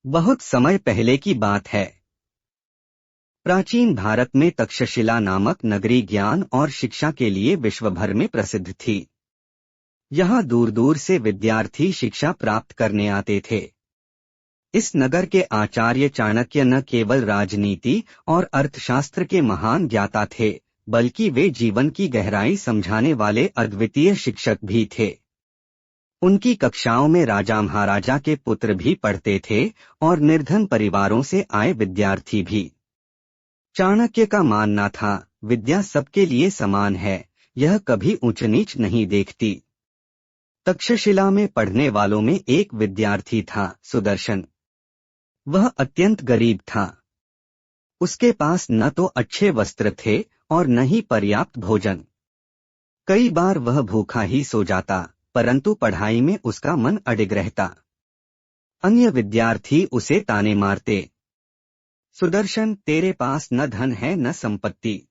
बहुत समय पहले की बात है। प्राचीन भारत में तक्षशिला नामक नगरी ज्ञान और शिक्षा के लिए विश्व भर में प्रसिद्ध थी। यहाँ दूर दूर से विद्यार्थी शिक्षा प्राप्त करने आते थे। इस नगर के आचार्य चाणक्य न केवल राजनीति और अर्थशास्त्र के महान ज्ञाता थे, बल्कि वे जीवन की गहराई समझाने वाले अद्वितीय शिक्षक भी थे। उनकी कक्षाओं में राजा महाराजा के पुत्र भी पढ़ते थे और निर्धन परिवारों से आए विद्यार्थी भी। चाणक्य का मानना था, विद्या सबके लिए समान है, यह कभी ऊंच नीच नहीं देखती। तक्षशिला में पढ़ने वालों में एक विद्यार्थी था, सुदर्शन। वह अत्यंत गरीब था। उसके पास न तो अच्छे वस्त्र थे और न ही पर्याप्त भोजन। कई बार वह भूखा ही सो जाता, परंतु पढ़ाई में उसका मन अडिग रहता। अन्य विद्यार्थी उसे ताने मारते, सुदर्शन, तेरे पास न धन है न संपत्ति,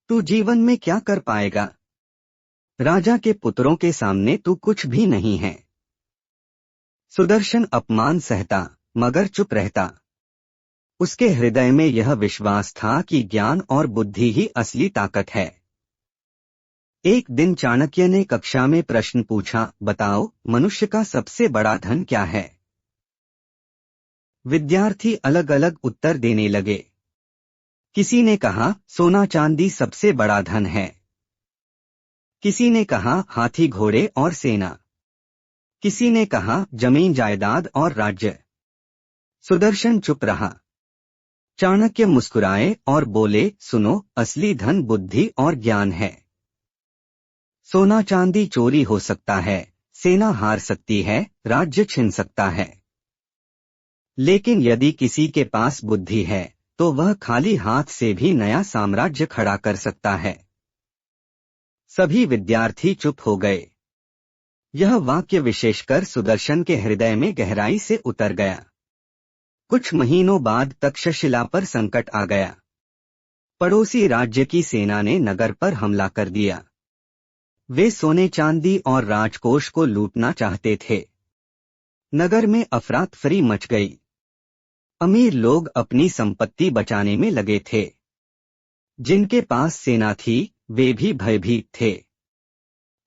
तू जीवन में क्या कर पाएगा? राजा के पुत्रों के सामने तू कुछ भी नहीं है। सुदर्शन अपमान सहता, मगर चुप रहता। उसके हृदय में यह विश्वास था कि ज्ञान और बुद्धि ही असली ताकत है। एक दिन चाणक्य ने कक्षा में प्रश्न पूछा, बताओ, मनुष्य का सबसे बड़ा धन क्या है? विद्यार्थी अलग अलग उत्तर देने लगे। किसी ने कहा, सोना चांदी सबसे बड़ा धन है। किसी ने कहा, हाथी घोड़े और सेना। किसी ने कहा, जमीन जायदाद और राज्य। सुदर्शन चुप रहा। चाणक्य मुस्कुराए और बोले, सुनो, असली धन बुद्धि और ज्ञान है। सोना चांदी चोरी हो सकता है, सेना हार सकती है, राज्य छिन सकता है, लेकिन यदि किसी के पास बुद्धि है तो वह खाली हाथ से भी नया साम्राज्य खड़ा कर सकता है। सभी विद्यार्थी चुप हो गए। यह वाक्य विशेषकर सुदर्शन के हृदय में गहराई से उतर गया। कुछ महीनों बाद तक्षशिला पर संकट आ गया। पड़ोसी राज्य की सेना ने नगर पर हमला कर दिया। वे सोने चांदी और राजकोष को लूटना चाहते थे। नगर में अफरा-तफरी मच गई। अमीर लोग अपनी संपत्ति बचाने में लगे थे। जिनके पास सेना थी वे भी भयभीत थे।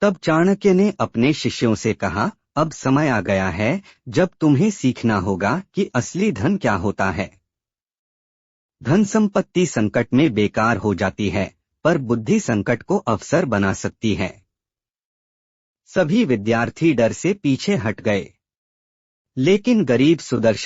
तब चाणक्य ने अपने शिष्यों से कहा, अब समय आ गया है जब तुम्हें सीखना होगा कि असली धन क्या होता है। धन संपत्ति संकट में बेकार हो जाती है, पर बुद्धि संकट को अवसर बना सकती है। सभी विद्यार्थी डर से पीछे हट गए। लेकिन गरीब सुदर्शन